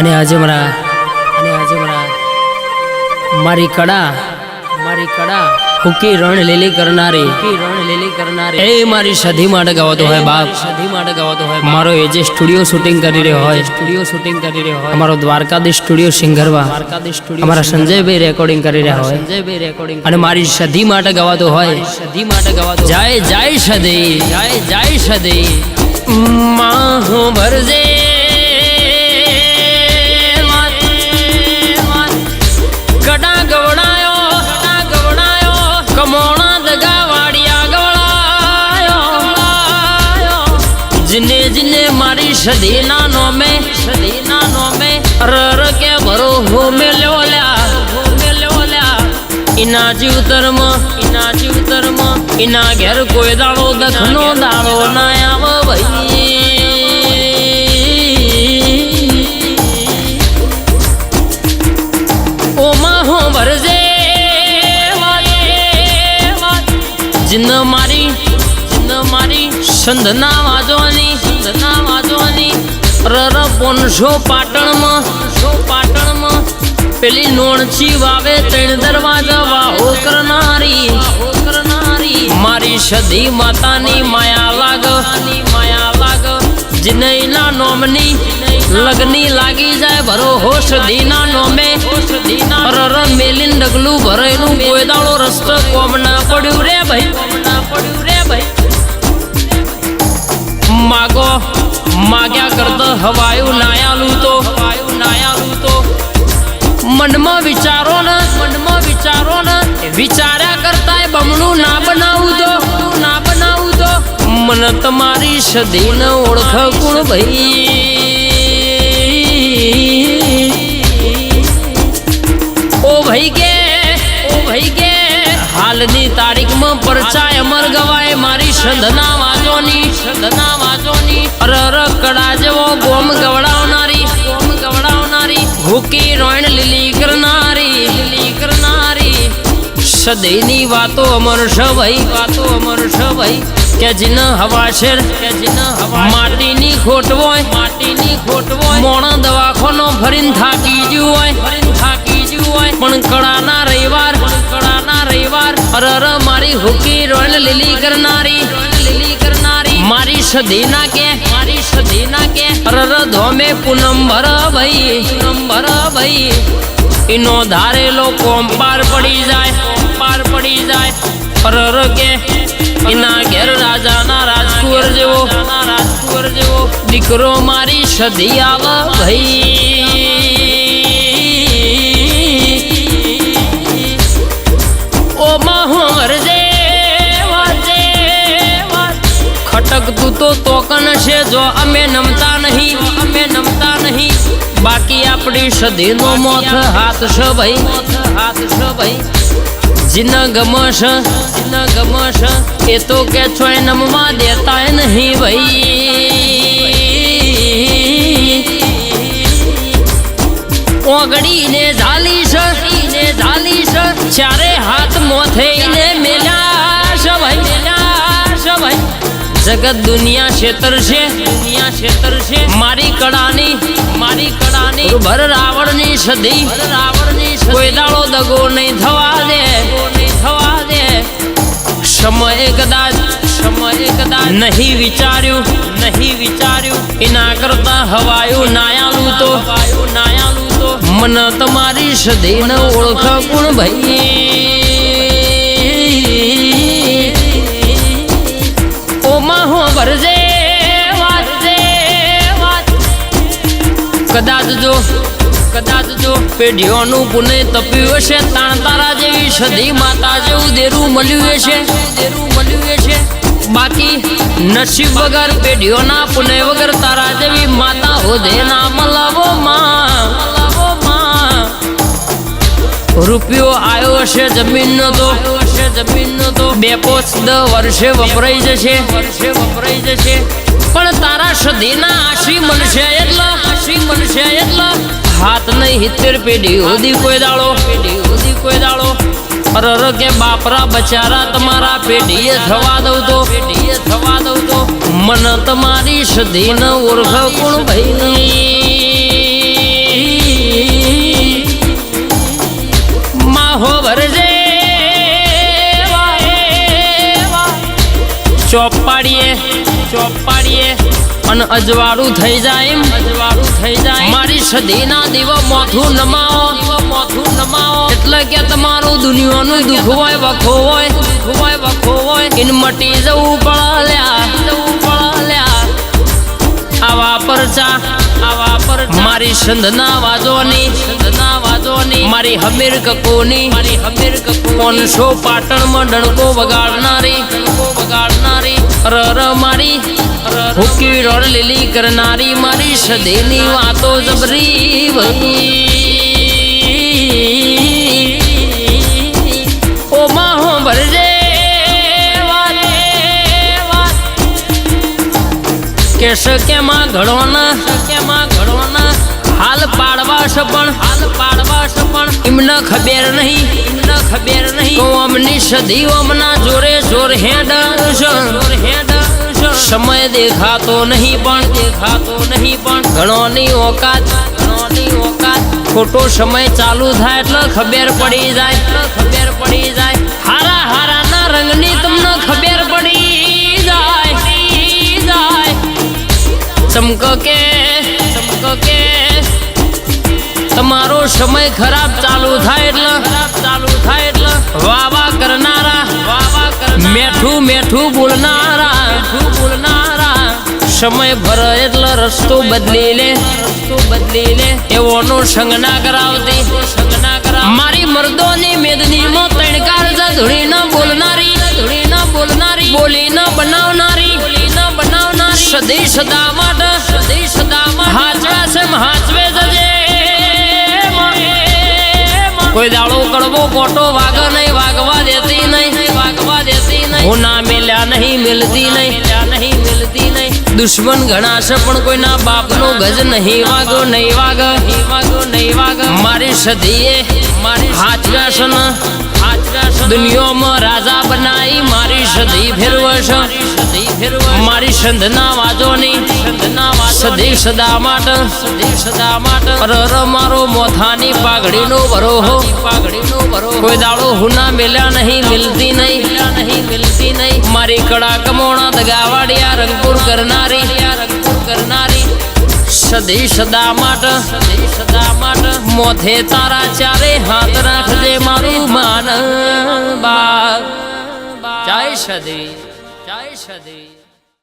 અને આજે મારી કડા હુકી રણ લીલી કરનારી એ મારી સધી માટે ગાવતો હોય બાપ, મારો એ જે સ્ટુડિયો શૂટિંગ કરી રહ્યો હોય અમારો દ્વારકાધીશ સ્ટુડિયો સિંગરવા અમારા સંજયભાઈ રેકોર્ડિંગ કરી રહ્યા હોય અને મારી સધી માટે ગાવતો હોય જય જય સધી માં હું ભરજે કડા ગવડાયો કમોણા દગા વાડિયા ગવડાયો જીને જીને મારી સદીના નોમે રર કે ભરો હો મેલ્યો લ્યા ઇના જીવતરમ ઇના ઘેર કોઈ દાડો દખનો દાડો ના આવ ભાઈ ઓમાં હો ભરજે જીન મારી સંધના વાજવાની રર પોનસો પાટણમાં પેલી નોણચી વાવે ત્રણ દરવાજા વાહો કરનારી મારી સધી માતાની માયા લાગ જીનૈના નોમની લગની લાગી જાય ભરો હો સધીના નોમે રર મેલીન ડગલું ભરેલું કોઈ દાડો રસ્તો કોમ ના પડ્યું રે ભાઈ માગ્યા કરતા હવાયું નાયાલું તો મનમાં વિચારો ને વિચાર્યા કરતા બમણું ના બનાવું તો મને તમારી સદી ન ઓળખ ગુણ ભાઈ ઓ ભાઈ કે હાલની તારીખમાં પરચાય અમર ગવાય મારી સંધના વાજોની અરર કડા જેવો ગોમ ગવડાવનારી હુકી રોણ લીલી કરનારી સદૈની વાતો અમર છે ભાઈ કે જીન હવા શેર માટીની ખોટ હોય મોણા દવાખાનો ફરીને થાકી ગયું હોય પણ કડાના રવિવાર અરર મારી હુકી રોણ લીલી કરનારી મારી સદીના કે અરર ધોમે પૂનમ ભર ભાઈ એનો ધારેલો કોમ પાર પડી જાય અરર કે એના ઘેર રાજાના રાજકુંવર જેવો દીકરો મારી સદી આવ ભાઈ ઓ માહું વરજે ખટકતું તો તોકન છે જો અમે નમતા નહીં બાકી આપણી સદીનો મોથ હાથ છે ભાઈ જીન ગમશ એ તો કે છોય નમવા દેતા નહીં ભાઈ ઓગડીને ઝાલી છે ચારે હાથ મોથઈને મેલ્યા છે ભાઈ જગત દુનિયા ક્ષેત્ર છે મારી કડાની ભર રાવણની સદી કોઈ દાડો દગો નહીં થવા દે સમય કદાચ નહીં વિચાર્યું એના કરતા હવાયું નાયાલું તો મન તમારી સદી ન ઓળખ ગુણ ભાઈ ઓમાં હો ભરજે કદાચ જો પેઢીઓનું પુણે તપ્યું હશે તાણ તારા જેવી સદી માતા જેવું દેરું મળ્યું હશે બાકી નસીબ વગર પેઢીઓના પુણે વગર તારા જેવી માતા હોદે ના મલાવો માં રૂપિયો આવ્યો હશે જમીનનો તો 2-5 વર્ષે વપરાઈ જશે પણ તારા સદીના આશી મળશે એટલા હાથ નહીં 70 પેઢી સુધી કોઈ દાડો અરર કે બાપરા બચારા તમારા પેઢીએ થવા દઉં તો મન તમારી સદી ન ઓળખ કોણ ભાઈ પાડીએ અને અજવાળું થઈ જાય મારી સદીના દીવો મોથું નમાવો એટલે કે તમારું દુનિયાનું દુઃખ હોય વખો હોય ઇન મટી જવું પડ્યા આવા પરચા મારી સંધના વાજોની મારી હમીર કકોની 500 પાટણમાં ડણકો વગાડનારી રર મારી હુકી રોડ લીલી કરનારી મારી સદીની વાતો જબરી ઓ માં ભરજે કેશ કેમાં ઘડોના હાલ પાડવાશ પણ એમને ખબર નહીં કોમની સદી ઓમના જોરે જોર હેડ સમય દેખાતો નહીં પણ ઘણોની ઓકાત ખોટો સમય ચાલુ થાય એટલે ખબર પડી જાય હારા ના રંગની તમને ખબર પડી જાય ચમક કે તમારો સમય ખરાબ ચાલુ થાય એટલે વાવા કરનારા મેઠું બોલનારા સમય ભરે એટલે રસ્તો બદલી લે એવોનો સંગ ના કરાવતી મારી મર્દોની મેદની માં તણકાર ધૂળી ન બોલનારી બોલી ન બનાવનારી સદી સદા માટે હાચવે જજે કોઈ દાડો કડવો કોટો વાગવા દેતી નહીં હું ના મેલ્યા નહીં મિલતી નહીં દુશ્મન ઘણા છે પણ કોઈના બાપનો ગજ નહીં વાગ મારી સદીએ હાચવ્યા છે દુનિયામાં રાજા બનાવી મારી સદી ફેરવશ મારી સંધના વાજોની સદી સદા માટે રર મારો મોથાની પાઘડીનો ભરોહો કોઈ દાડો હુના મેલ્યા નહીં મિલતી નહીં મારી કડા કમોણા દગાવાડિયા રંગપુર કરનારી સદી સદા માટે મોથે તારા ચારે હાથ રાખજે મારું માન બાગ જય સદી